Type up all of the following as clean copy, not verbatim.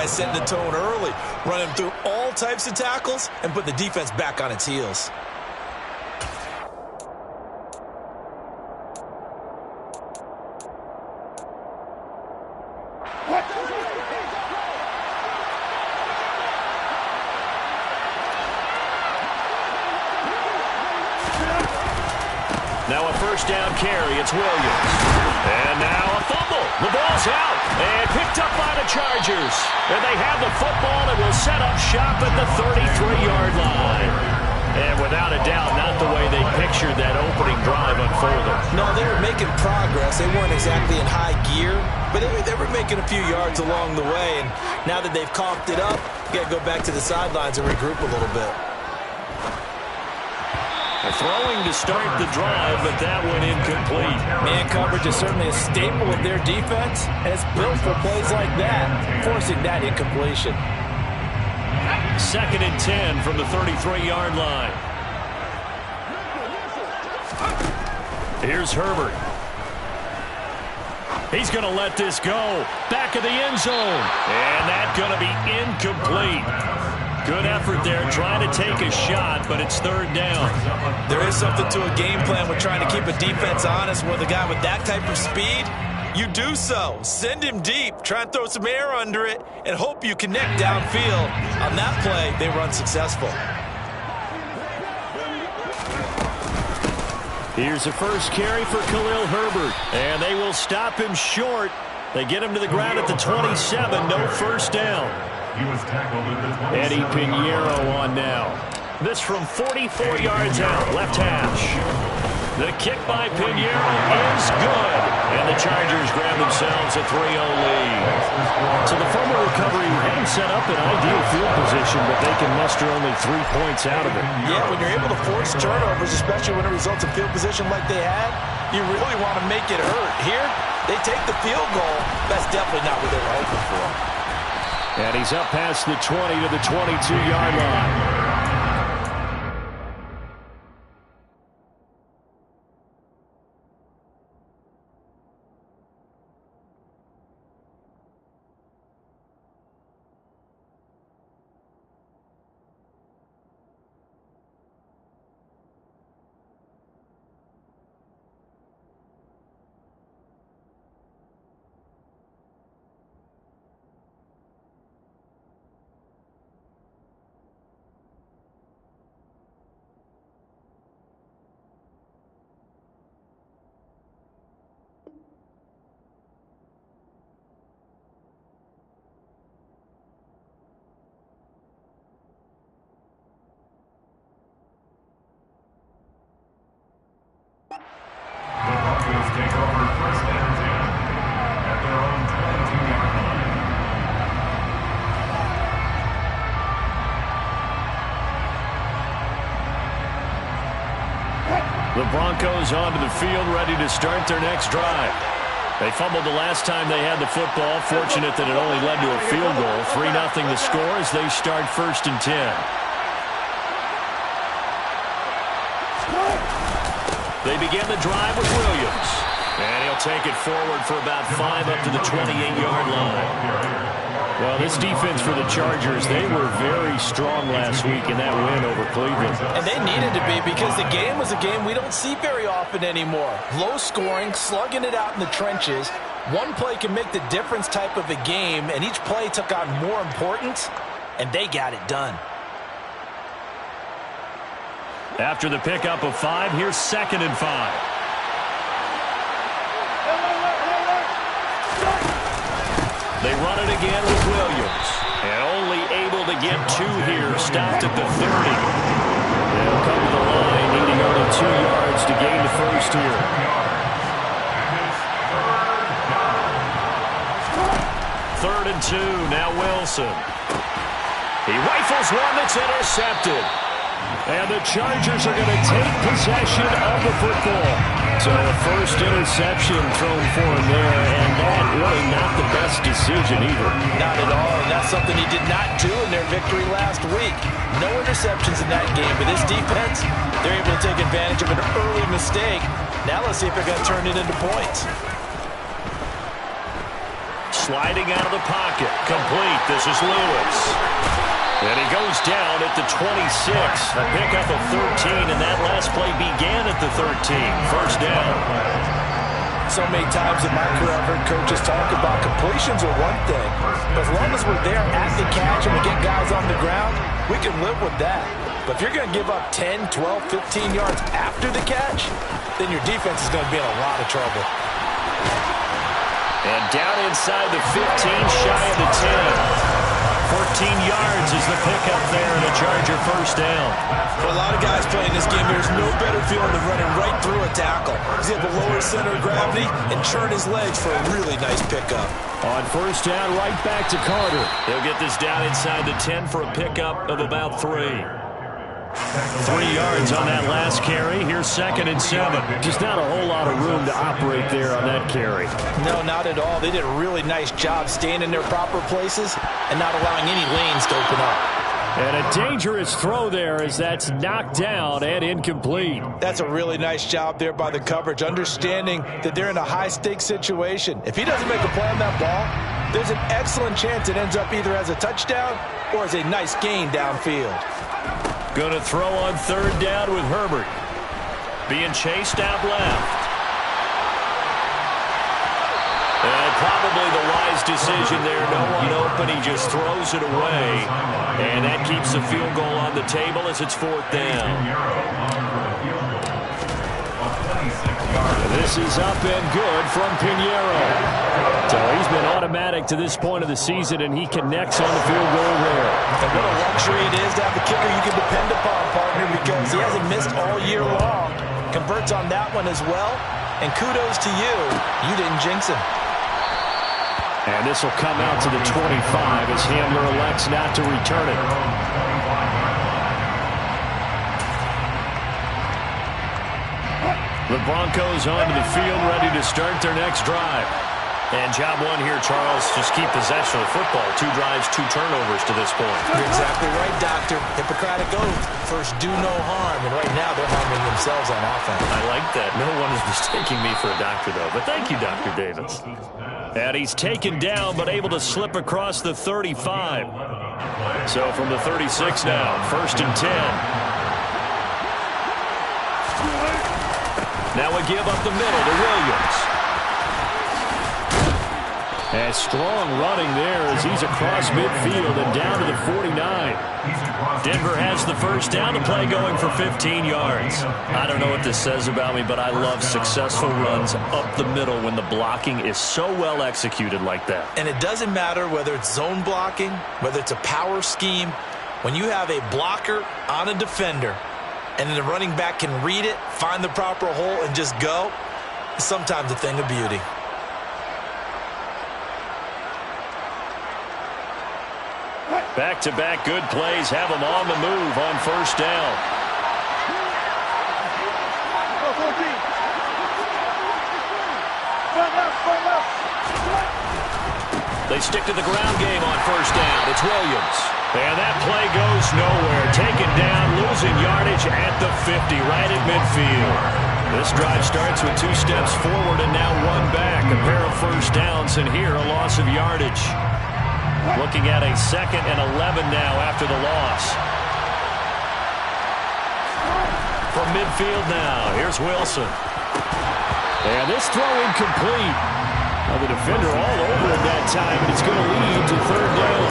Set the tone early, running through all types of tackles and put the defense back on its heels. Now a first down carry, it's Williams. And now a fumble. The ball's out and picked up by the Chargers. And they have the football and will set up shop at the 33-yard line. And without a doubt, not the way they pictured that opening drive unfolding. No, they were making progress. They weren't exactly in high gear, but they were making a few yards along the way. And now that they've coughed it up, you got to go back to the sidelines and regroup a little bit. Throwing to start the drive, but that one incomplete. Man coverage is certainly a staple of their defense, and it's built for plays like that, forcing that incompletion. 2nd and 10 from the 33-yard line. Here's Herbert. He's going to let this go. Back of the end zone. And that's going to be incomplete. Good effort there, trying to take a shot, but it's 3rd down. There is something to a game plan with trying to keep a defense honest with a guy with that type of speed. You do so. Send him deep, try and throw some air under it, and hope you connect downfield. On that play, they were unsuccessful. Here's the first carry for Khalil Herbert, and they will stop him short. They get him to the ground at the 27, no first down. He was tackled at the 27. Eddie Pinheiro on now. This from 44 yards out, left hash. The kick by Pinheiro is good. And the Chargers grab themselves a 3-0 lead. So the fumble recovery hadn't set up an ideal field position, but they can muster only 3 points out of it. Yeah, when you're able to force turnovers, especially when it results in field position like they had, you really want to make it hurt. Here, they take the field goal. That's definitely not what they were hoping for. And he's up past the 20 to the 22-yard line. The Broncos take over 1st and 10 at their own 22-yard line. The Broncos onto the field, ready to start their next drive. They fumbled the last time they had the football. Fortunate that it only led to a field goal. 3-0 the score as they start 1st and 10. They begin the drive with Williams. And he'll take it forward for about 5 up to the 28-yard line. Well, this defense for the Chargers, they were very strong last week in that win over Cleveland. And they needed to be, because the game was a game we don't see very often anymore. Low scoring, slugging it out in the trenches. One play can make the difference type of a game, and each play took on more importance, and they got it done. After the pickup of 5, here's 2nd and 5. They run it again with Williams. And only able to get 2 here, stopped at the 30. They'll come to the line, needing only 2 yards to gain the first here. 3rd and 2, now Wilson. He rifles one that's intercepted. And the Chargers are going to take possession of the football. So the first interception thrown for him there, and that really not the best decision either. Not at all, and that's something he did not do in their victory last week. No interceptions in that game, but this defense, they're able to take advantage of an early mistake. Now let's see if they're going to turn it into points. sliding out of the pocket. Complete. This is Lewis. And he goes down at the 26. A pickup of 13, and that last play began at the 13. First down. So many times in my career I've heard coaches talk about completions are one thing, but as long as we're there at the catch and we get guys on the ground, we can live with that. But if you're going to give up 10, 12, 15 yards after the catch, then your defense is going to be in a lot of trouble. And down inside the 15, shy of the 10. 14 yards is the pickup there, and a Charger first down. For a lot of guys playing this game, there's no better feeling than running right through a tackle. He's able to lower his center of gravity and churn his legs for a really nice pickup. On first down, right back to Carter. He'll get this down inside the 10 for a pickup of about 3. 3 yards on that last carry. Here's 2nd and 7. Just not a whole lot of room to operate there on that carry. No, not at all. They did a really nice job staying in their proper places and not allowing any lanes to open up. And a dangerous throw there as that's knocked down and incomplete. That's a really nice job there by the coverage, understanding that they're in a high-stakes situation. If he doesn't make a play on that ball, there's an excellent chance it ends up either as a touchdown or as a nice gain downfield. Going to throw on 3rd down with Herbert. Being chased out left. And probably the wise decision there. No one open. He just throws it away. And that keeps the field goal on the table as it's 4th down. This is up and good from Pinheiro. So he's been automatic to this point of the season, and he connects on the field goal there. And what a luxury it is to have the kicker you can depend upon, partner, because he hasn't missed all year long. Converts on that one as well. And kudos to you. You didn't jinx him. And this will come out to the 25 as Hamler elects not to return it. The Broncos onto the field, ready to start their next drive. And job one here, Charles, just keep possession of the football. 2 drives, 2 turnovers to this point. You're exactly right, Doctor. Hippocratic oath. First, do no harm. And right now, they're harming themselves on offense. I like that. No one is mistaking me for a doctor, though. But thank you, Dr. Davis. And he's taken down, but able to slip across the 35. So from the 36 now, 1st and 10. Now we give up the middle to Williams. And strong running there as he's across midfield and down to the 49. Denver has the first down, the play going for 15 yards. I don't know what this says about me, but I love successful runs up the middle when the blocking is so well executed like that. And it doesn't matter whether it's zone blocking, whether it's a power scheme. When you have a blocker on a defender and then the running back can read it, find the proper hole, and just go, it's sometimes a thing of beauty. Back-to-back good plays have them on the move on first down. They stick to the ground game on first down. It's Williams. And that play goes nowhere. Taken down, losing yardage at the 50, right at midfield. This drive starts with 2 steps forward and now 1 back. A pair of first downs, and here a loss of yardage. Looking at a 2nd and 11 now after the loss. From midfield now, here's Wilson. And this throw incomplete. Well, the defender all over him that time, and it's going to lead to 3rd down.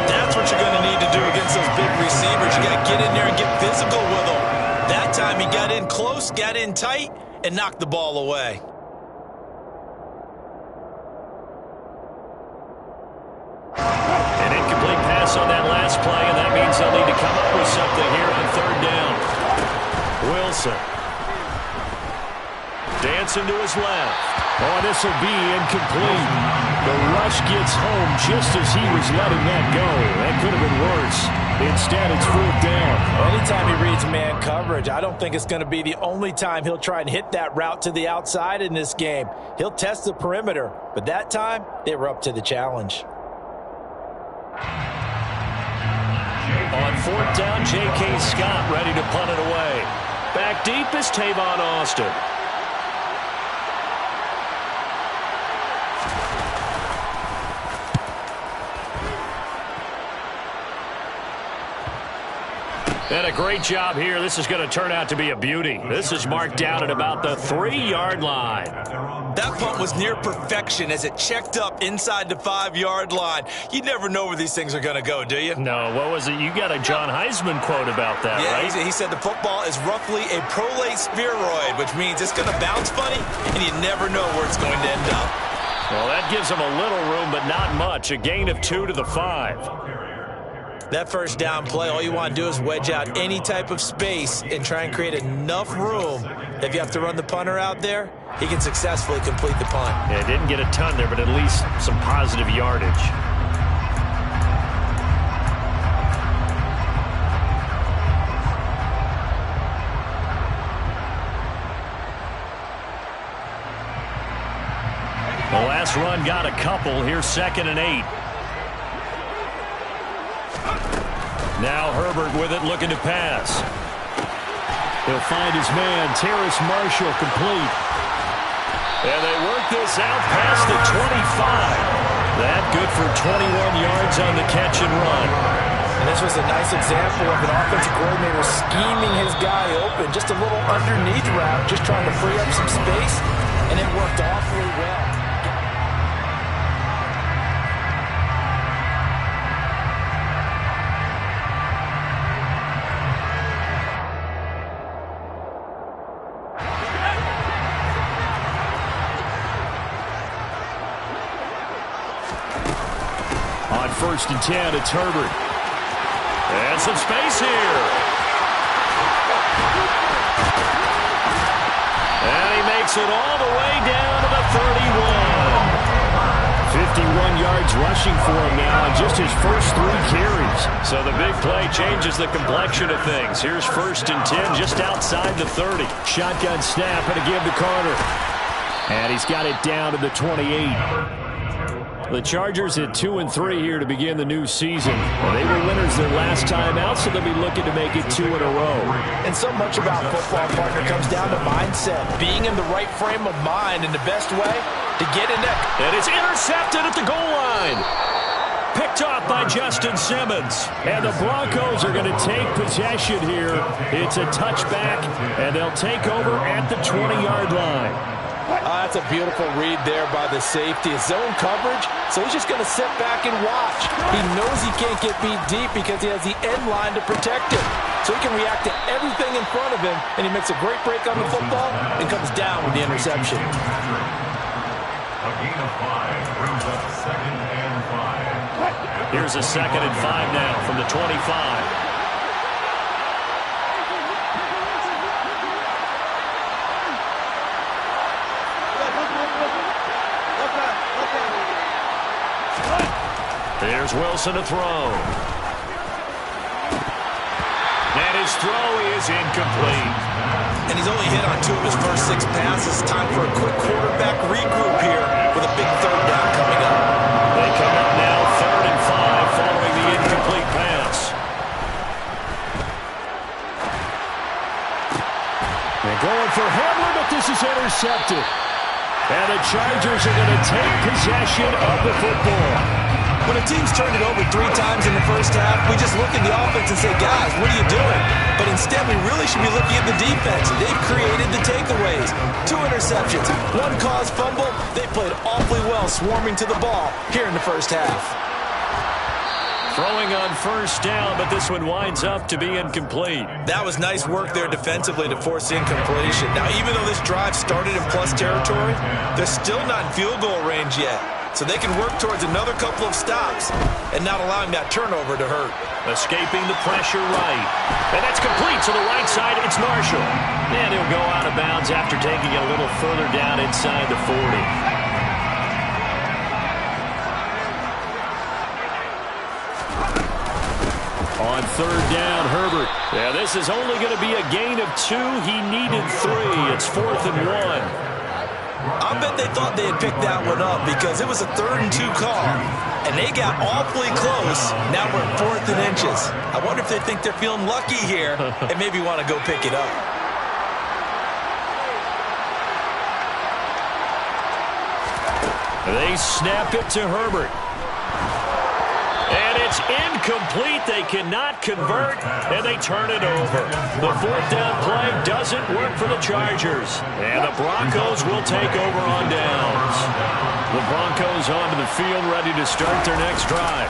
That's what you're going to need to do against those big receivers. You got to get in there and get physical with them. That time he got in close, got in tight, and knocked the ball away. An incomplete pass on that last play, and that means they'll need to come up with something here on 3rd down. Wilson. Dancing to his left. Oh, this will be incomplete. The rush gets home just as he was letting that go. That could have been worse. Instead, it's 4th down. Anytime he reads man coverage, I don't think it's going to be the only time he'll try and hit that route to the outside in this game. He'll test the perimeter, but that time, they were up to the challenge. On 4th down, J.K. Scott ready to punt it away. Back deep is Tavon Austin. And a great job here. This is going to turn out to be a beauty. This is marked down at about the 3-yard line. That punt was near perfection as it checked up inside the 5-yard line. You never know where these things are going to go, do you? No, what was it? You got a John Heisman quote about that, right? Yeah, he said the football is roughly a prolate spheroid, which means it's going to bounce funny, and you never know where it's going to end up. Well, that gives them a little room, but not much. A gain of 2 to the 5. That first down play, all you want to do is wedge out any type of space and try and create enough room. If you have to run the punter out there, he can successfully complete the punt. Yeah, didn't get a ton there, but at least some positive yardage. The last run got a couple. Here's 2nd and 8. Now Herbert with it, looking to pass. He'll find his man, Terrace Marshall, complete. And they work this out past the 25. That good for 21 yards on the catch and run. And this was a nice example of an offensive coordinator scheming his guy open. Just a little underneath route, just trying to free up some space, and it worked awfully well. On 1st and 10, it's Herbert. And some space here. And he makes it all the way down to the 31. 51 yards rushing for him now on just his first 3 carries. So the big play changes the complexion of things. Here's 1st and 10 just outside the 30. Shotgun snap and a give to Carter. And he's got it down to the 28. The Chargers at 2-3 here to begin the new season. Well, they were winners their last time out, so they'll be looking to make it 2 in a row. And so much about football, partner, comes down to mindset. Being in the right frame of mind in the best way to get in there. And it's intercepted at the goal line. Picked off by Justin Simmons. And the Broncos are going to take possession here. It's a touchback, and they'll take over at the 20-yard line. That's a beautiful read there by the safety. It's zone coverage, so he's just going to sit back and watch. He knows he can't get beat deep because he has the end line to protect him. So he can react to everything in front of him, and he makes a great break on the football and comes down with the interception. A gain of 5 brings up 2nd and 5. Here's a 2nd and 5 now from the 25. There's Wilson to throw. And his throw is incomplete. And he's only hit on 2 of his first 6 passes. Time for a quick quarterback regroup here with a big 3rd down coming up. They come up now 3rd and 5 following the incomplete pass. They're going for Hamler, but this is intercepted. And the Chargers are going to take possession of the football. When a team's turned it over 3 times in the first half, we just look at the offense and say, guys, what are you doing? But instead, we really should be looking at the defense. They've created the takeaways. 2 interceptions, 1 caused fumble. They played awfully well swarming to the ball here in the first half. Throwing on 1st down, but this one winds up to be incomplete. That was nice work there defensively to force incompletion. Now, even though this drive started in plus territory, they're still not in field goal range yet. So they can work towards another couple of stops and not allowing that turnover to hurt. Escaping the pressure right. And that's complete to the right side. It's Marshall. And he'll go out of bounds after taking it a little further down inside the 40. On 3rd down, Herbert. Yeah, this is only going to be a gain of 2. He needed 3. It's 4th and 1. I bet they thought they had picked that one up because it was a 3rd and 2 call, and they got awfully close. Now we're at 4th and inches. I wonder if they think they're feeling lucky here and maybe want to go pick it up. They snap it to Herbert. And It's incomplete. They cannot convert, and they turn it over. The fourth down play doesn't work for the Chargers, and the Broncos will take over on downs. The Broncos onto the field, ready to start their next drive.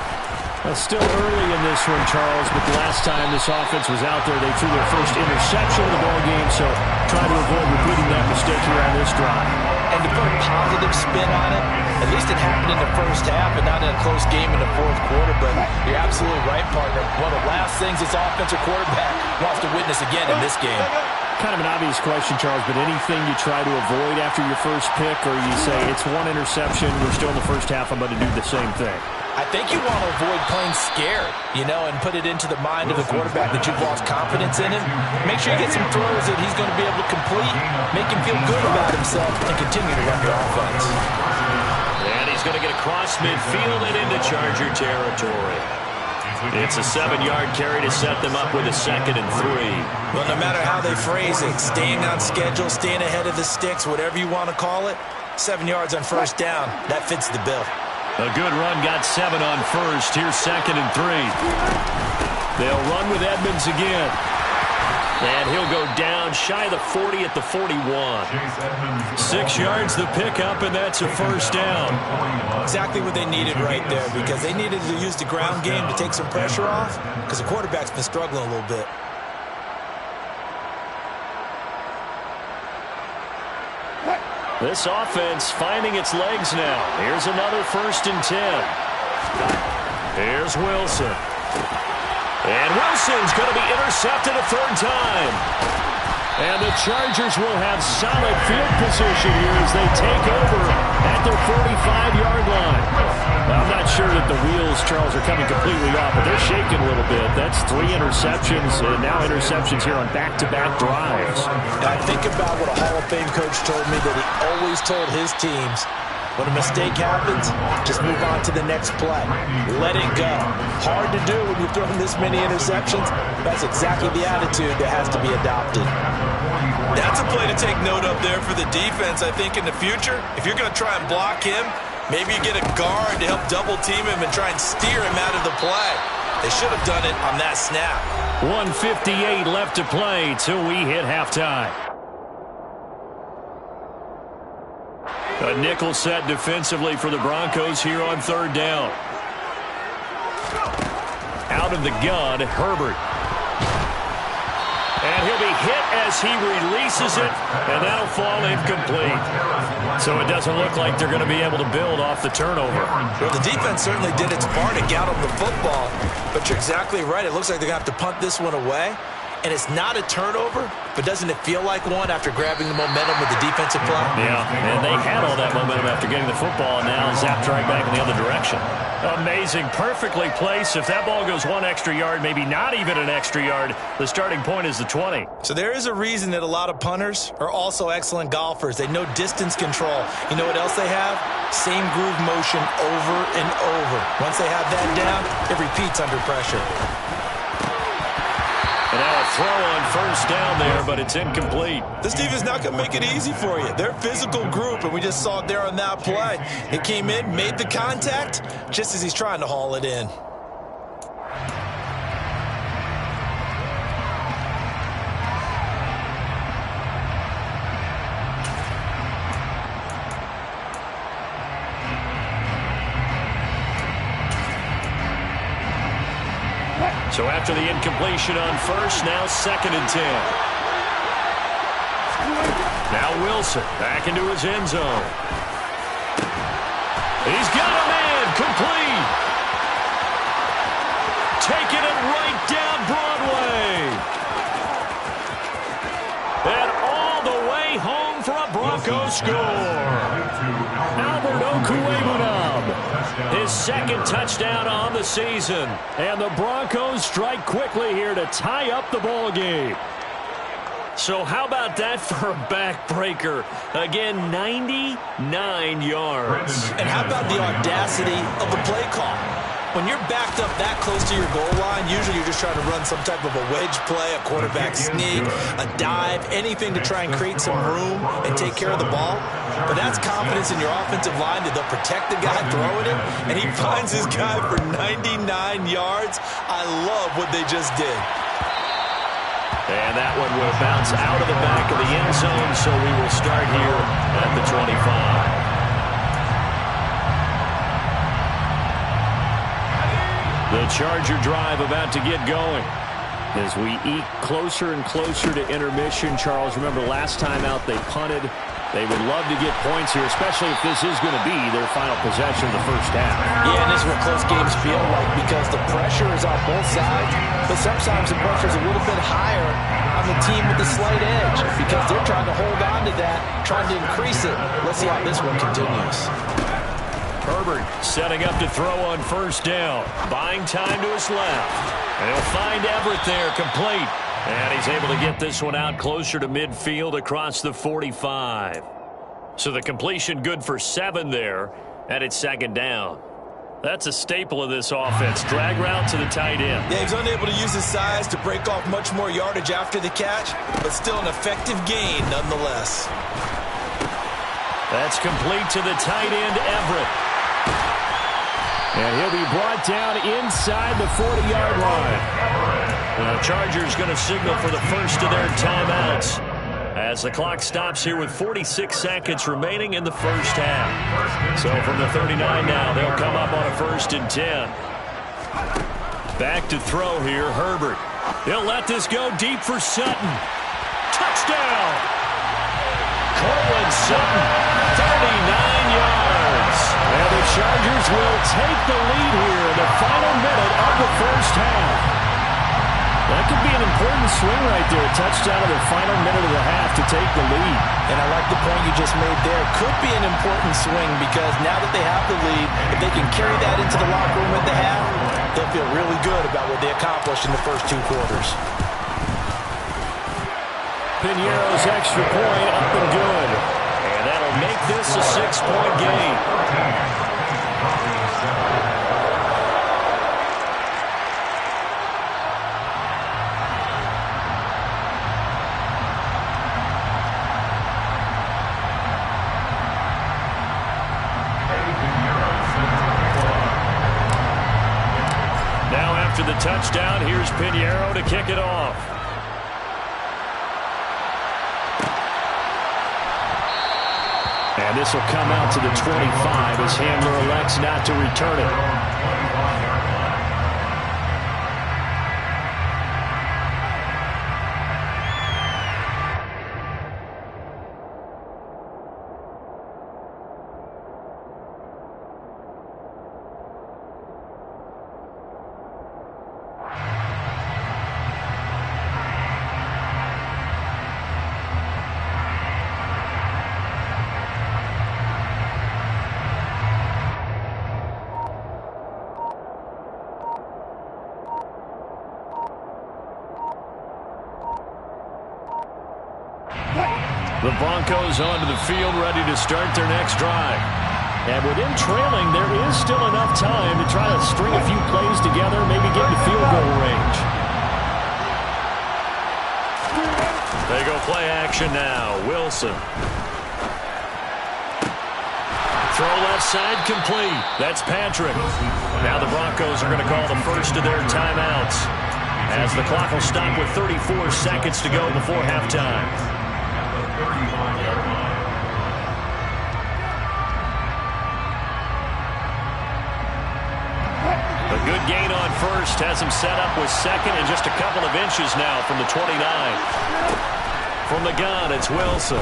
Still early in this one, Charles, but the last time this offense was out there, they threw their first interception of the ball game, so try to avoid repeating that mistake here on this drive. And to put a positive spin on it, at least it happened in the first half and not in a close game in the fourth quarter, but you're absolutely right, partner. One of the last things this offensive quarterback wants to witness again in this game. Kind of an obvious question, Charles, but anything you try to avoid after your first pick, or you say it's one interception, we're still in the first half, I'm going to do the same thing? I think you want to avoid playing scared, and put it into the mind of the quarterback that you've lost confidence in him. Make sure you get some throws that he's going to be able to complete, make him feel good about himself, and continue to run your offense. And he's going to get across midfield and into Charger territory. It's a 7-yard carry to set them up with a 2nd and 3. Well, no matter how they phrase it, staying on schedule, staying ahead of the sticks, whatever you want to call it, 7 yards on first down, that fits the bill. A good run got 7 on first. Here's 2nd and 3. They'll run with Edmonds again. And he'll go down shy of the 40 at the 41. 6 yards the pickup, and that's a first down. Exactly what they needed right there, because they needed to use the ground game to take some pressure off, because the quarterback's been struggling a little bit. This offense finding its legs now. Here's another 1st and 10. Here's Wilson. And Wilson's going to be intercepted a 3rd time. And the Chargers will have solid field position here as they take over at their 45-yard line. I'm not sure that the wheels, Charles, are coming completely off, but they're shaking a little bit. That's 3 interceptions, and now interceptions here on back-to-back drives. And I think about what a Hall of Fame coach told me, that he always told his teams, when a mistake happens, just move on to the next play. Let it go. Hard to do when you've thrown this many interceptions. That's exactly the attitude that has to be adopted. That's a play to take note of there for the defense, I think, in the future. If you're going to try and block him, maybe you get a guard to help double-team him and try and steer him out of the play. They should have done it on that snap. 1:58 left to play till we hit halftime. A nickel set defensively for the Broncos here on 3rd down. Out of the gun, Herbert. And he'll be hit as he releases it, and that'll fall incomplete. So it doesn't look like they're going to be able to build off the turnover. Well, the defense certainly did its part to get on the football, but you're exactly right. It looks like they're going to have to punt this one away. And it's not a turnover, but doesn't it feel like one after grabbing the momentum with the defensive play? Yeah, and they had all that momentum after getting the football, and now zapped right back in the other direction. Amazing, perfectly placed. If that ball goes 1 extra yard, maybe not even an extra yard, the starting point is the 20. So there is a reason that a lot of punters are also excellent golfers. They know distance control. You know what else they have? Same groove motion over and over. Once they have that down, it repeats under pressure. And now a throw on first down there, but it's incomplete. This defense not going to make it easy for you. They're a physical group, and we just saw it there on that play. He came in, made the contact, just as he's trying to haul it in. So after the incompletion on first, now 2nd and 10. Now Wilson back into his end zone. He's got a man complete. Taking it right down Broadway. And all the way home for a Broncos score. Albert Okwuegbunam. His 2nd touchdown on the season. And the Broncos strike quickly here to tie up the ball game. So how about that for a backbreaker? Again, 99 yards. And how about the audacity of the play call? When you're backed up that close to your goal line, usually you're just trying to run some type of a wedge play, a quarterback sneak, a dive, anything to try and create some room and take care of the ball. But that's confidence in your offensive line that they'll protect the guy throwing it, and he finds his guy for 99 yards. I love what they just did. And that one will bounce out of the back of the end zone, so we will start here at the 25. The Charger drive about to get going. As we eke closer and closer to intermission, Charles, remember last time out they punted. They would love to get points here, especially if this is going to be their final possession of the first half. Yeah, and this is what close games feel like because the pressure is on both sides, but sometimes the pressure is a little bit higher on the team with the slight edge because they're trying to hold on to that, trying to increase it. Let's see how this one continues. Herbert setting up to throw on first down. Buying time to his left. And he'll find Everett there, complete. And he's able to get this one out closer to midfield across the 45. So the completion good for 7 there, and it's second down. That's a staple of this offense. Drag route to the tight end. Yeah, he's unable to use his size to break off much more yardage after the catch, but still an effective gain nonetheless. That's complete to the tight end, Everett. And he'll be brought down inside the 40-yard line. The Chargers going to signal for the first of their timeouts as the clock stops here with 46 seconds remaining in the first half. So from the 39 now, they'll come up on a 1st and 10. Back to throw here, Herbert. He'll let this go deep for Sutton. Touchdown! Cortland Sutton, 39 yards. And the Chargers will take the lead here in the final minute of the first half. That could be an important swing right there. Touchdown in the final minute of the half to take the lead. And I like the point you just made there. Could be an important swing because now that they have the lead, if they can carry that into the locker room at the half, they'll feel really good about what they accomplished in the first 2 quarters. Piñeiro's extra point up and good. And that'll make this a 6-point game. Now after the touchdown, here's Piñeiro to kick it off. And this will come out to the 25 as Handler elects not to return it. The Broncos onto the field, ready to start their next drive. And with him trailing, there is still enough time to try to string a few plays together, maybe get to field goal range. They go play action now. Wilson. Throw left side complete. That's Patrick. Now the Broncos are going to call the first of their timeouts as the clock will stop with 34 seconds to go before halftime. A good gain on first has him set up with second and just a couple of inches now from the 29. From the gun, it's Wilson.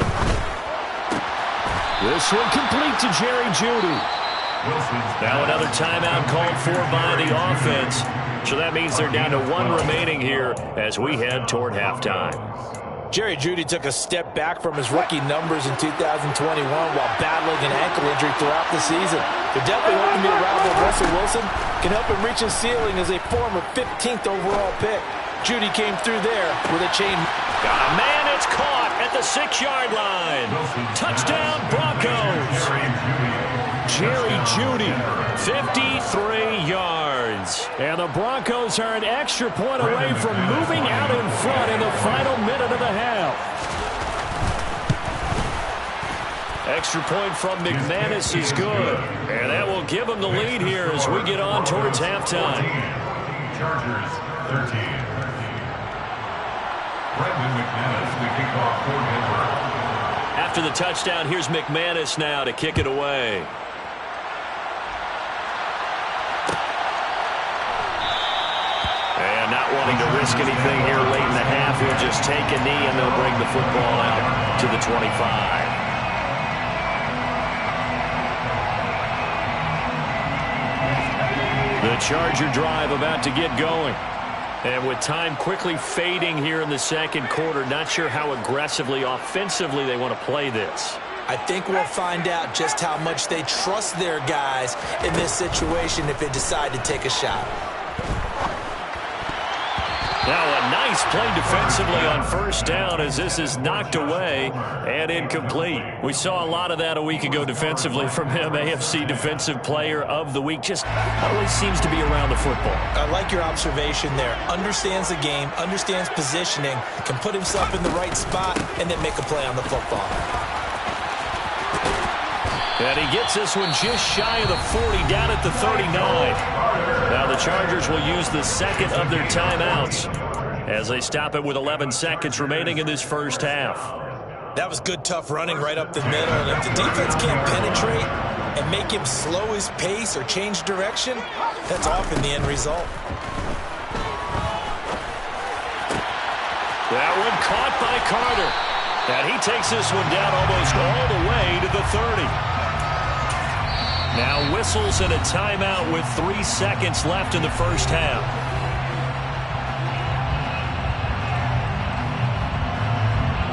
This one complete to Jerry Jeudy. Now another timeout called for by the offense. So that means they're down to 1 remaining here as we head toward halftime. Jerry Jeudy took a step back from his rookie numbers in 2021 while battling an ankle injury throughout the season. They're definitely hoping to be around with Russell Wilson can help him reach his ceiling as a former 15th overall pick. Jeudy came through there with a chain. Got a man, it's caught at the 6-yard line. Touchdown, Broncos. Jerry Jeudy. 53 yards. And the Broncos are an extra point away from moving out in front in the final minute of the half. Extra point from McManus is good. And that will give them the lead here as we get on towards halftime. Chargers 13. Brendan McManus, the kickoff coordinator. After the touchdown, here's McManus now to kick it away. And not wanting to risk anything here late in the half, he'll just take a knee and they'll bring the football out to the 25. The Charger drive about to get going. And with time quickly fading here in the second quarter, not sure how aggressively, offensively they want to play this. I think we'll find out just how much they trust their guys in this situation if they decide to take a shot. Now a nice play defensively on first down as this is knocked away and incomplete. We saw a lot of that a week ago defensively from him. AFC Defensive Player of the Week. Just always seems to be around the football. I like your observation there. Understands the game, understands positioning, can put himself in the right spot, and then make a play on the football. And he gets this one just shy of the 40, down at the 39. Now the Chargers will use the second of their timeouts as they stop it with 11 seconds remaining in this first half. That was good, tough running right up the middle. And if the defense can't penetrate and make him slow his pace or change direction, that's often the end result. That one caught by Carter. And he takes this one down almost all the way to the 30. Now whistles and a timeout with 3 seconds left in the first half.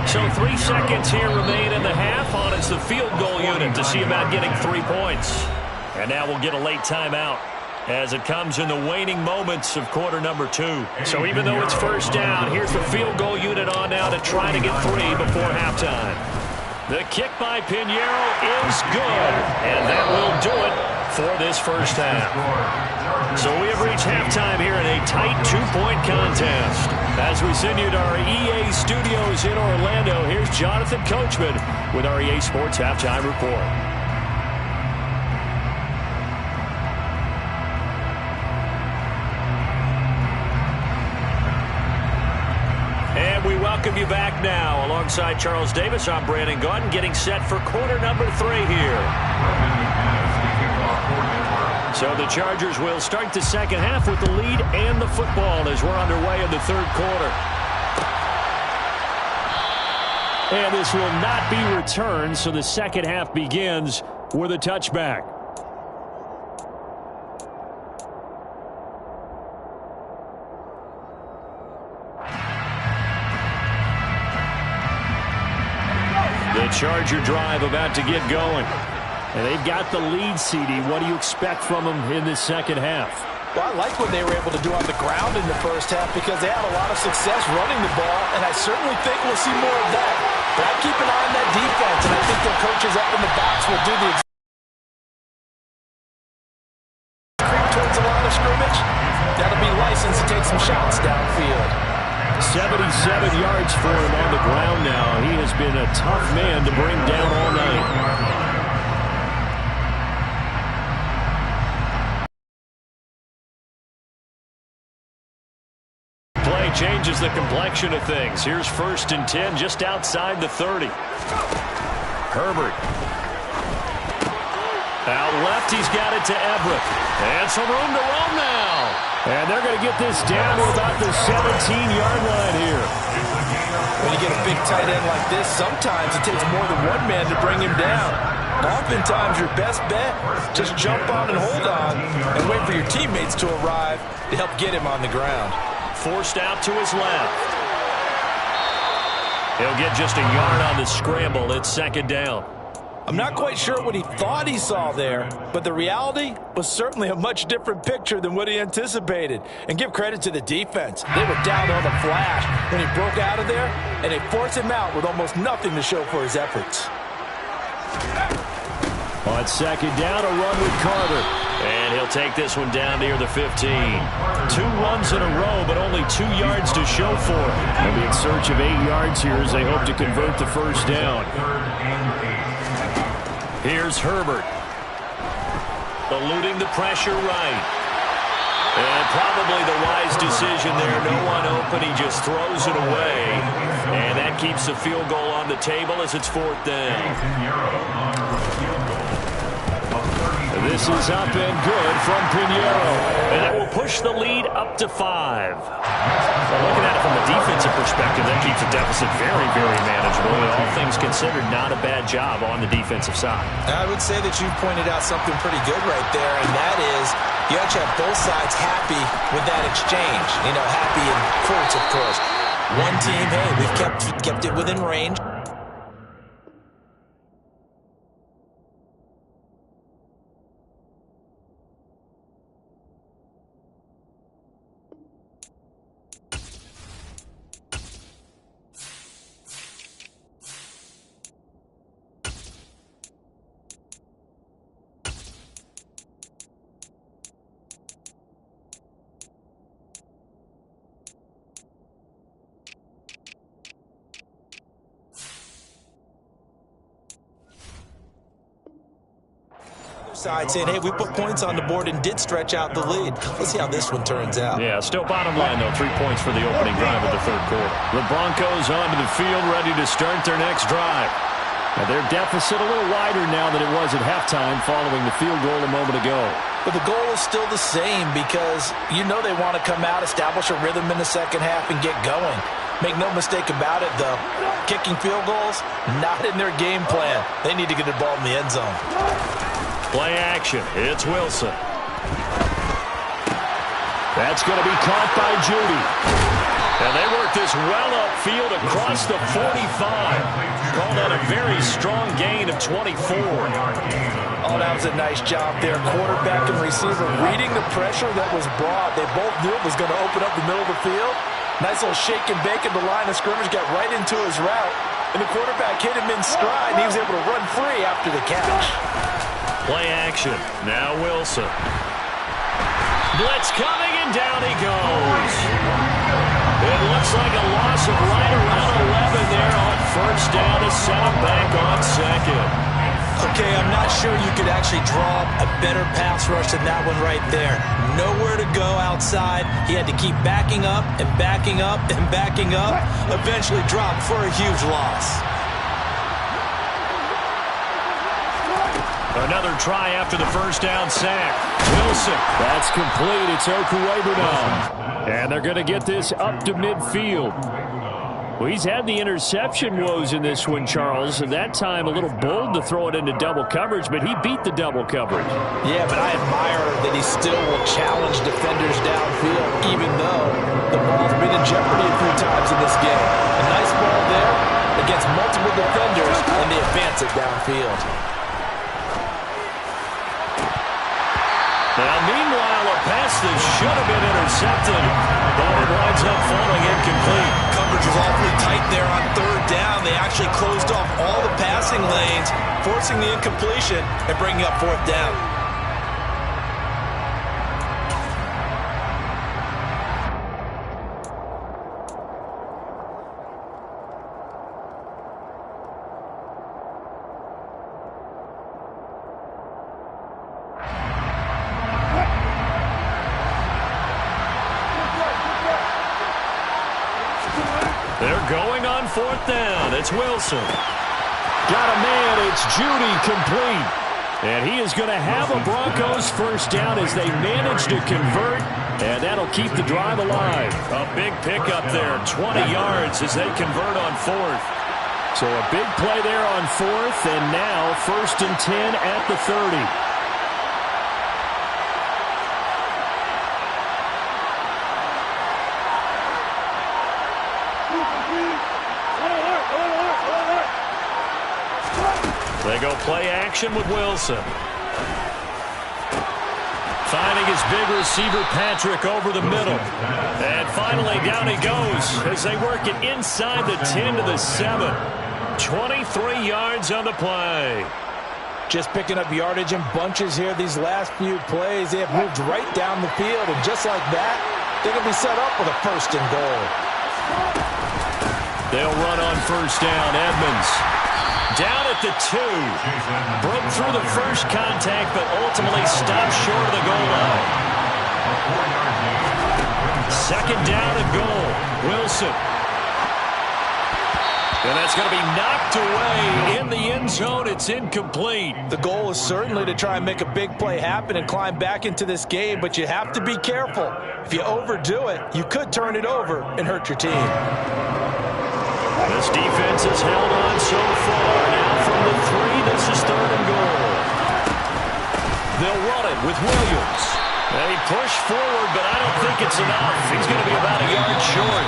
So 3 seconds here remain in the half on it's the field goal unit to see about getting 3 points. And now we'll get a late timeout as it comes in the waning moments of quarter number 2. So even though it's first down, here's the field goal unit on now to try to get 3 before halftime. The kick by Pinheiro is good, and that will do it for this first half. So we have reached halftime here in a tight 2-point contest. As we send you to our EA studios in Orlando, here's Jonathan Coachman with our EA Sports Halftime Report. And we welcome you back now. Alongside Charles Davis, I'm Brandon Gaudin, getting set for quarter number 3 here. So the Chargers will start the second half with the lead and the football as we're underway in the third quarter. And this will not be returned, so the second half begins with a touchback. The Charger drive about to get going. And they've got the lead, CD. What do you expect from them in this second half? Well, I like what they were able to do on the ground in the first half because they had a lot of success running the ball, and I certainly think we'll see more of that. But I keep an eye on that defense, and I think their coaches up in the box will do the towards the line of scrimmage. That'll be licensed to take some shots downfield. 77 yards for him on the ground now. He has been a tough man to bring down all night. Play changes the complexion of things. Here's 1st and 10 just outside the 30. Herbert. Out left, he's got it to Everett. And some room to roam now. And they're going to get this down to about the 17-yard line here. When you get a big tight end like this, sometimes it takes more than one man to bring him down. Oftentimes, your best bet, just jump on and hold on and wait for your teammates to arrive to help get him on the ground. Forced out to his left. He'll get just a yard on the scramble. It's second down. I'm not quite sure what he thought he saw there, but the reality was certainly a much different picture than what he anticipated. And give credit to the defense. They were down on the flash when he broke out of there, and they forced him out with almost nothing to show for his efforts. On second down, a run with Carter. And he'll take this one down near the 15. 2 runs in a row, but only 2 yards to show for it. They'll be in search of 8 yards here as they hope to convert the first down. Here's Herbert. Eluding the pressure right. And probably the wise decision there. No one open. He just throws it away. And that keeps the field goal on the table as it's 4th down. This is up and good from Pinheiro. And that will push the lead up to 5. Well, looking at it from a defensive perspective, that keeps the deficit very, very manageable. All things considered, not a bad job on the defensive side. I would say that you pointed out something pretty good right there, and that is you actually have both sides happy with that exchange. You know, happy in quotes, of course. One team, hey, we've kept it within range. Side saying, hey, we put points on the board and did stretch out the lead. Let's see how this one turns out. Yeah, still bottom line, though. 3 points for the opening drive of the 3rd quarter. The Broncos onto the field, ready to start their next drive. Now, their deficit a little wider now than it was at halftime following the field goal a moment ago. But the goal is still the same because you know they want to come out, establish a rhythm in the second half, and get going. Make no mistake about it, though. Kicking field goals, not in their game plan. They need to get the ball in the end zone. Play action. It's Wilson. That's going to be caught by Judy. And they work this well upfield across the 45. Call that a very strong gain of 24. Oh, that was a nice job there. Quarterback and receiver reading the pressure that was brought. They both knew it was going to open up the middle of the field. Nice little shake and bake at the line of scrimmage. Got right into his route. And the quarterback hit him in stride. And he was able to run free after the catch. Play action. Now Wilson. Blitz coming, and down he goes. It looks like a loss of right around 11 there on first down to set him back on second. Okay, I'm not sure you could actually draw a better pass rush than that one right there. Nowhere to go outside. He had to keep backing up and backing up and backing up. Eventually dropped for a huge loss. Another try after the first down sack. Wilson. That's complete. It's Okuebu now. And they're going to get this up to midfield. Well, he's had the interception woes in this one, Charles. And that time a little bold to throw it into double coverage, but he beat the double coverage. Yeah, but I admire that he still will challenge defenders downfield, even though the ball's been in jeopardy a few times in this game. A nice ball there against multiple defenders, and they advance it downfield. Now, meanwhile, a pass that should have been intercepted, but it winds up falling incomplete. Coverage was awfully tight there on 3rd down. They actually closed off all the passing lanes, forcing the incompletion and bringing up 4th down. They're going on 4th down. It's Wilson. Got a man. It's Judy complete. And he is going to have a Broncos first down as they manage to convert. And that'll keep the drive alive. A big pickup there. 20 yards as they convert on 4th. So a big play there on 4th. And now 1st and 10 at the 30. They go play action with Wilson. Finding his big receiver, Patrick, over the middle. And finally, down he goes as they work it inside the 10 to the 7. 23 yards on the play. Just picking up yardage in bunches here these last few plays. They have moved right down the field, and just like that, they're going to be set up with a 1st and goal. They'll run on 1st down. Edmonds down at the 2. Broke through the first contact, but ultimately stopped short of the goal line. 2nd down and goal. Wilson. And that's going to be knocked away in the end zone. It's incomplete. The goal is certainly to try and make a big play happen and climb back into this game, but you have to be careful. If you overdo it, you could turn it over and hurt your team. This defense has held on so far. Now from the 3, this is 3rd and goal. They'll run it with Williams. And he pushed forward, but I don't think it's enough. He's going to be about a yard short.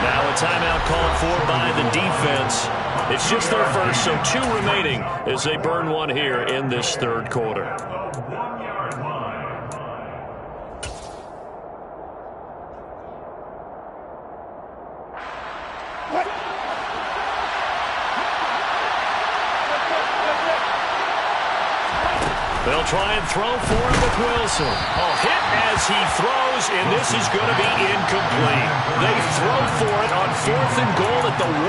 Now a timeout called for by the defense. It's just their first, so 2 remaining as they burn one here in this 3rd quarter. They'll try and throw for him with Wilson. Hit as he throws, and this is going to be incomplete. They throw for it on 4th and goal at the 1,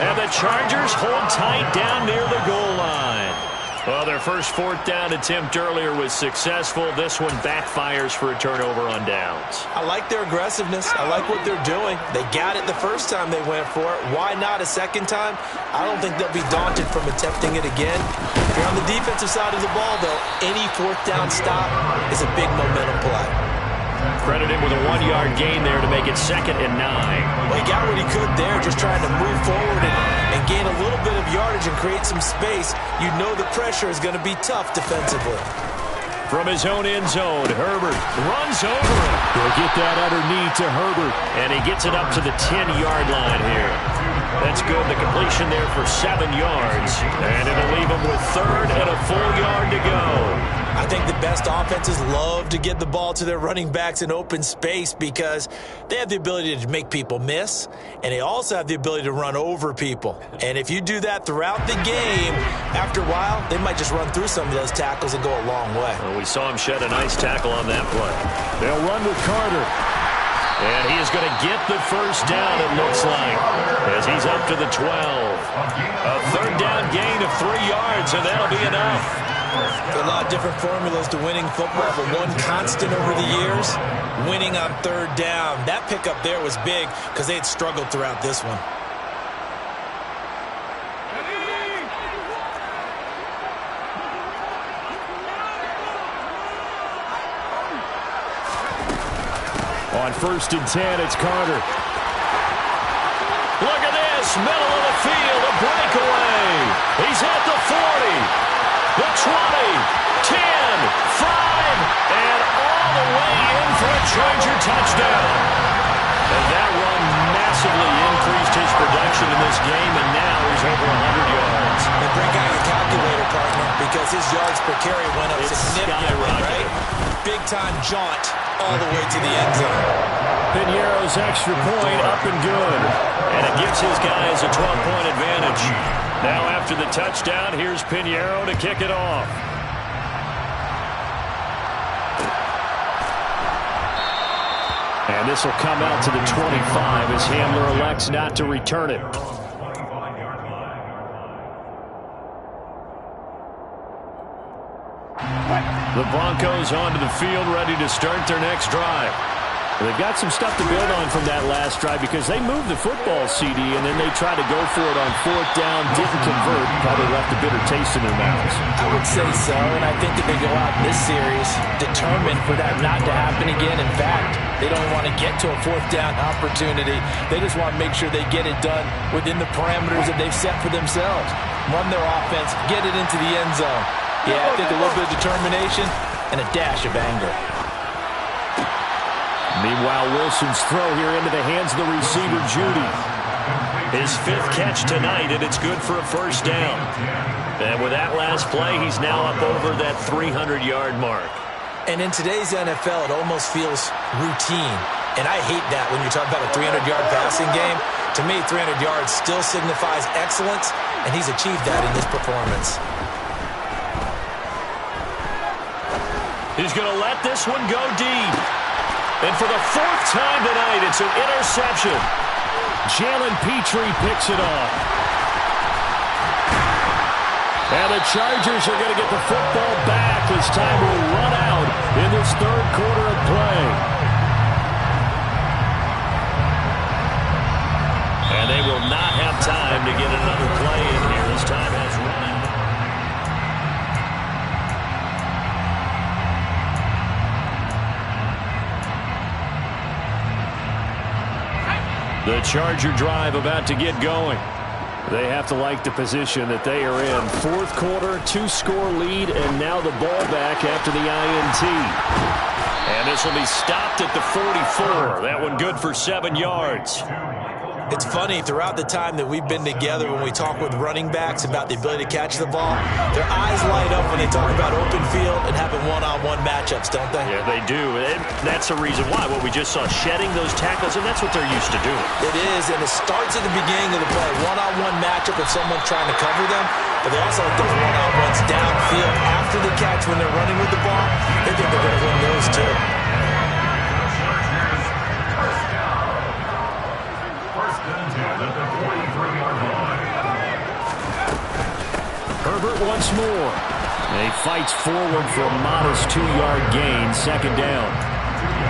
and the Chargers hold tight down near the goal line. Well, their first 4th down attempt earlier was successful. This one backfires for a turnover on downs. I like their aggressiveness. I like what they're doing. They got it the first time they went for it. Why not a second time? I don't think they'll be daunted from attempting it again. If you're on the defensive side of the ball, though, any 4th down stop is a big momentum play. Credit him with a 1-yard gain there to make it 2nd and 9. Well, he got what he could there, just trying to move forward and gain a little bit of yardage and create some space. You know the pressure is going to be tough defensively. From his own end zone, Herbert runs over it. He'll get that underneath to Herbert. And he gets it up to the 10-yard line here. That's good. The completion there for 7 yards. And it'll leave him with 3rd and a full yard to go. I think the best offenses love to get the ball to their running backs in open space because they have the ability to make people miss, and they also have the ability to run over people. And if you do that throughout the game, after a while, they might just run through some of those tackles and go a long way. Well, we saw him shed a nice tackle on that play. They'll run with Carter. And he is going to get the 1st down, it looks like, as he's up to the 12. A 3rd down gain of 3 yards, and that'll be enough. There are a lot of different formulas to winning football, but one constant over the years, winning on 3rd down. That pickup there was big because they had struggled throughout this one. On 1st and 10, it's Carter. Look at this, middle of the field, a breakaway. He's at the 40. The 20, 10, 5, and all the way in for a Charger touchdown. And that run massively increased his production in this game, and now he's over 100 yards. And break out your calculator, partner, because his yards per carry went up significantly, right? Big-time jaunt all the way to the end zone. Piñeiro's extra point up and good. And it gives his guys a 12-point advantage. Now after the touchdown, here's Piñeiro to kick it off. And this will come out to the 25 as Hamler elects not to return it. The Broncos onto the field, ready to start their next drive. They've got some stuff to build on from that last drive because they moved the football, CD, and then they tried to go for it on 4th down, didn't convert, probably left a bitter taste in their mouths. I would say so, and I think that they go out in this series determined for that not to happen again. In fact, they don't want to get to a 4th down opportunity. They just want to make sure they get it done within the parameters that they've set for themselves. Run their offense, get it into the end zone. Yeah, I think a little bit of determination and a dash of anger. Meanwhile, Wilson's throw here into the hands of the receiver, Judy. His 5th catch tonight, and it's good for a 1st down. And with that last play, he's now up over that 300-yard mark. And in today's NFL, it almost feels routine. And I hate that when you're talking about a 300-yard passing game. To me, 300 yards still signifies excellence, and he's achieved that in this performance. He's going to let this one go deep. And for the fourth time tonight, it's an interception. Jalen Petrie picks it off. And the Chargers are going to get the football back as time will run out in this third quarter of play. And they will not have time to get another play in here as time has run out. The Charger drive about to get going. They have to like the position that they are in. Fourth quarter, 2-score lead, and now the ball back after the INT. And this will be stopped at the 44. That one good for 7 yards. It's funny, throughout the time that we've been together when we talk with running backs about the ability to catch the ball, their eyes light up when they talk about open field and having one-on-one matchups, don't they? Yeah, they do. And that's the reason why. What we just saw, shedding those tackles, and that's what they're used to doing. It is, and it starts at the beginning of the play. One-on-one matchup if someone's trying to cover them, but they also have those one-on-ones downfield after the catch when they're running with the ball. They think they're going to win those too. Herbert once more. And he fights forward for a modest 2-yard gain, second down.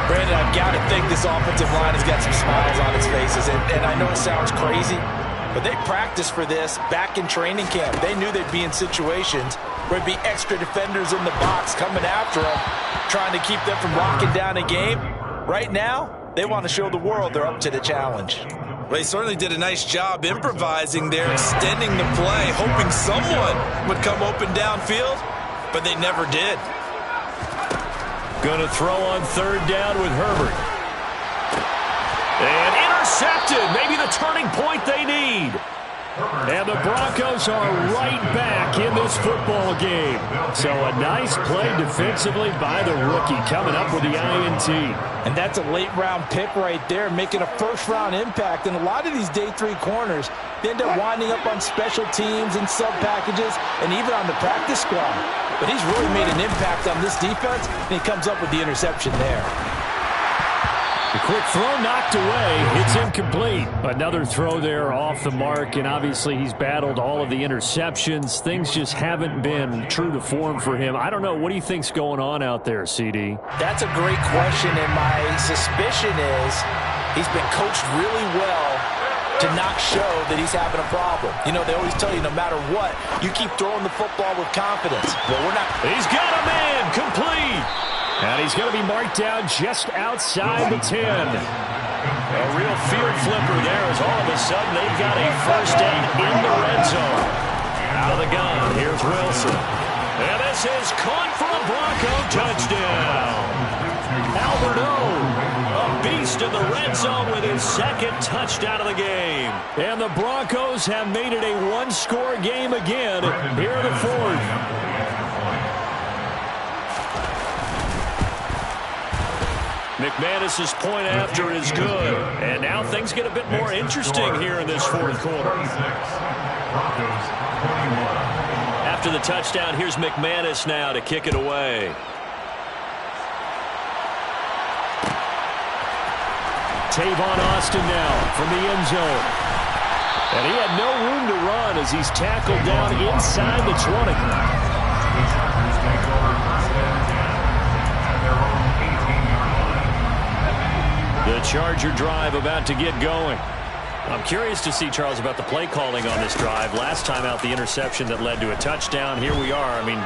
Brandon, I've got to think this offensive line has got some smiles on its faces. And I know it sounds crazy, but they practiced for this back in training camp. They knew they'd be in situations where there'd be extra defenders in the box coming after them, trying to keep them from locking down a game. Right now, they want to show the world they're up to the challenge. Well, they certainly did a nice job improvising there, extending the play, hoping someone would come open downfield, but they never did. Going to throw on third down with Herbert. And intercepted. Maybe the turning point they need. And the Broncos are right back in this football game. So a nice play defensively by the rookie coming up with the INT. And that's a late-round pick right there, making a first-round impact. And a lot of these day 3 corners, they end up winding up on special teams and sub-packages and even on the practice squad. But he's really made an impact on this defense, and he comes up with the interception there. The quick throw knocked away. It's incomplete. Another throw there off the mark, and obviously he's battled all of the interceptions. Things just haven't been true to form for him. I don't know. What do you think's going on out there, CD? That's a great question, and my suspicion is he's been coached really well to not show that he's having a problem. You know, they always tell you no matter what, you keep throwing the football with confidence. Well, we're not. He's got a man complete. And he's going to be marked down just outside the 10. A real field flipper there as all of a sudden they've got a first down in the red zone. Out of the gun, here's Wilson. And this is caught for a Bronco touchdown. Albert O, a beast in the red zone with his second touchdown of the game. And the Broncos have made it a 1-score game again here in the fourth. McManus's point after is good. And now things get a bit more interesting here in this fourth quarter. After the touchdown, here's McManus now to kick it away. Tavon Austin now from the end zone. And he had no room to run as he's tackled down inside the 20. The Charger drive about to get going. I'm curious to see, Charles, about the play calling on this drive. Last time out, the interception that led to a touchdown. Here we are. I mean,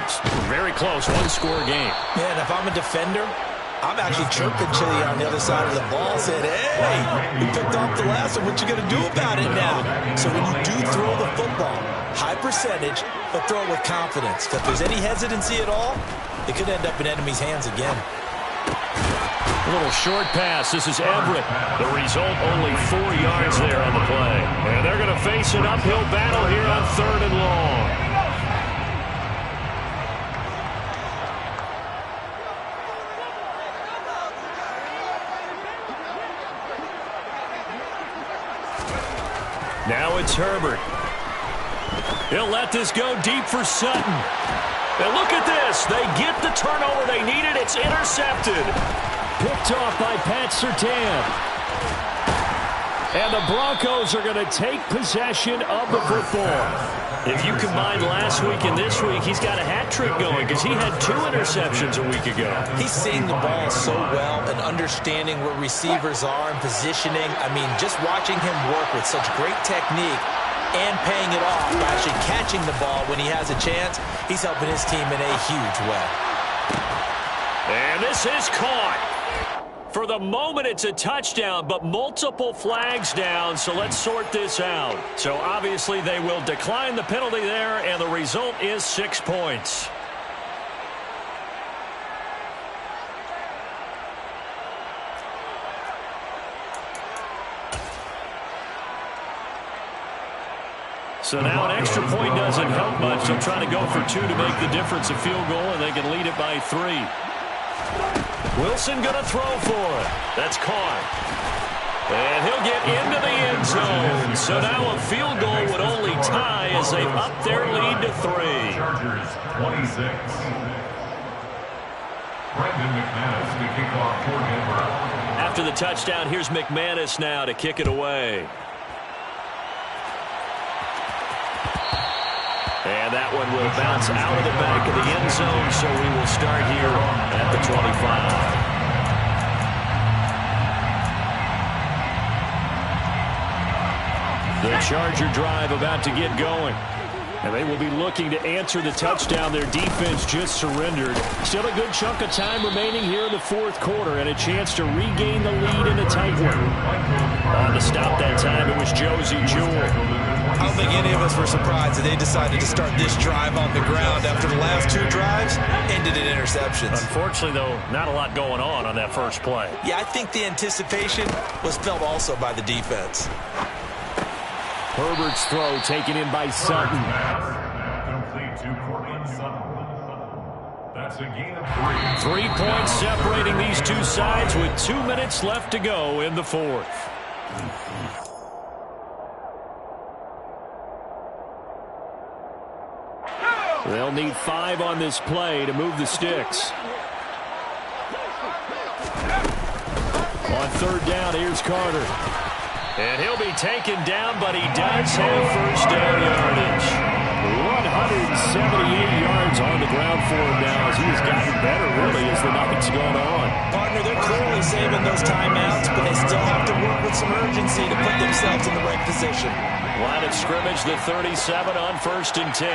very close, 1-score game. Man, if I'm a defender, I'm actually chirping Chili on the other side of the ball, saying, hey, you picked off the last one. What you going to do about it now? So when you do throw the football, high percentage, but throw it with confidence. If there's any hesitancy at all, it could end up in enemy's hands again. A little short pass. This is Everett. The result, only 4 yards there on the play. And they're going to face an uphill battle here on 3rd and long. Now it's Herbert. He'll let this go deep for Sutton. And look at this. They get the turnover they needed. It's intercepted. Picked off by Pat Surtain. And the Broncos are going to take possession of the football. If you combine last week and this week, he's got a hat trick going because he had 2 interceptions a week ago. He's seeing the ball so well and understanding where receivers are and positioning. I mean, just watching him work with such great technique and paying it off by actually catching the ball when he has a chance, he's helping his team in a huge way. And this is caught. For the moment, it's a touchdown, but multiple flags down, so let's sort this out. So obviously they will decline the penalty there, and the result is 6 points. So now an extra point doesn't help much. They'll try to go for 2 to make the difference a field goal, and they can lead it by 3. Wilson going to throw for it. That's caught. And he'll get into the end zone. So now a field goal would only tie as they've upped their lead to 3. Chargers 26. Brendan McManus to kick off for Denver. After the touchdown, here's McManus now to kick it away. And that one will bounce out of the back of the end zone, so we will start here at the 25. The Charger drive about to get going. And they will be looking to answer the touchdown their defense just surrendered. Still a good chunk of time remaining here in the fourth quarter and a chance to regain the lead in a tight one. On to stop that time, it was Josie Jewell. I don't think any of us were surprised that they decided to start this drive on the ground after the last 2 drives ended in interceptions. Unfortunately, though, not a lot going on that first play. Yeah, I think the anticipation was felt also by the defense. Herbert's throw taken in by Sutton. Complete to Cortland Sutton. That's a gain of 3. 3 points separating these two sides with 2 minutes left to go in the fourth. They'll need 5 on this play to move the sticks. On third down, here's Carter. And he'll be taken down, but he does have first down yardage. 178 yards on the ground for him now as he has gotten better, really, as the night's gone on. Partner, they're clearly saving those timeouts, but they still have to work with some urgency to put themselves in the right position. Line of scrimmage, the 37 on 1st and 10.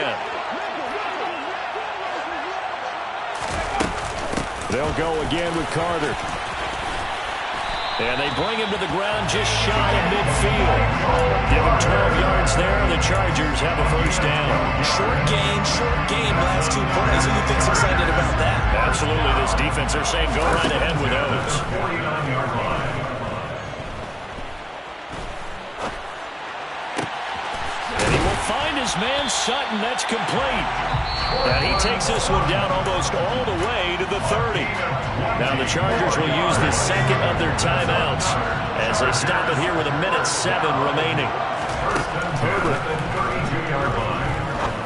They'll go again with Carter. And they bring him to the ground just shy of midfield. Give him 12 yards there. The Chargers have a first down. Short game, last 2 plays. Who do you think's excited about that? Absolutely. This defense, they're saying go right ahead with those. 49-yard line. And he will find his man Sutton. That's complete. And he takes this one down almost all the way to the 30. Now the Chargers will use the second of their timeouts as they stop it here with 1:07 remaining. Herbert.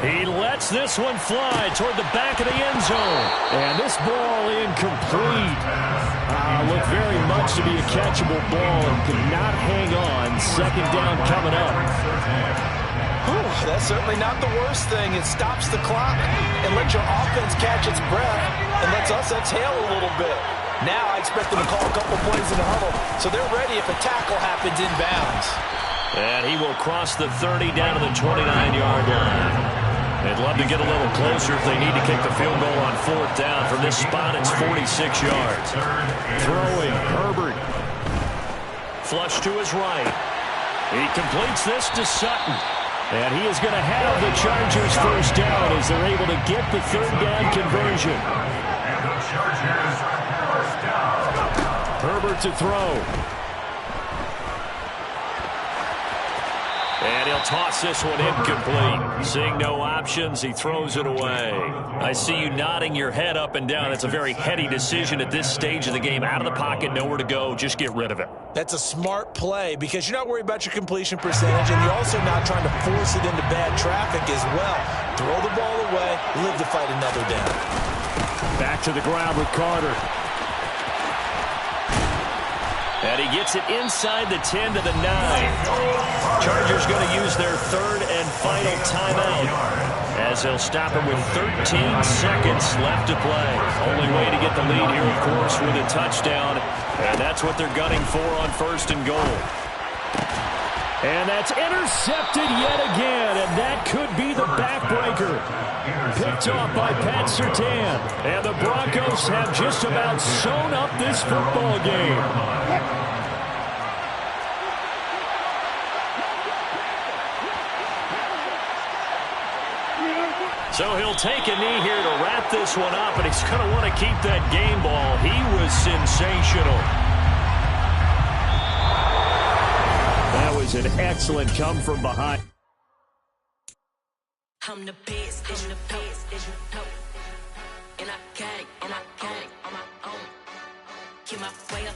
He lets this one fly toward the back of the end zone. And this ball incomplete. Looked very much to be a catchable ball and could not hang on. Second down coming up. That's certainly not the worst thing. It stops the clock and lets your offense catch its breath and lets us exhale a little bit. Now I expect them to call a couple plays in the huddle, so they're ready if a tackle happens inbounds. And he will cross the 30 down to the 29-yard line. They'd love to get a little closer if they need to kick the field goal on 4th down. From this spot, it's 46 yards. Throwing, Herbert. Flush to his right. He completes this to Sutton. And he is going to have the Chargers first down as they're able to get the third down conversion. And the Chargers first down. Herbert to throw. And he'll toss this one incomplete. Seeing no options, he throws it away. I see you nodding your head up and down. That's a very heady decision at this stage of the game. Out of the pocket, nowhere to go. Just get rid of it. That's a smart play because you're not worried about your completion percentage, and you're also not trying to force it into bad traffic as well. Throw the ball away, live to fight another down. Back to the ground with Carter. And he gets it inside the 10 to the 9. Chargers going to use their third and final timeout as they'll stop him with 13 seconds left to play. Only way to get the lead here, of course, with a touchdown. And that's what they're gunning for on first and goal. And that's intercepted yet again, and that could be the backbreaker. Picked off by Pat Surtain. And the Broncos have just about sewn up this football game. So he'll take a knee here to wrap this one up, and he's going to want to keep that game ball. He was sensational. That was an excellent come from behind. I'm the best, and I got it, on my own. Get my way up,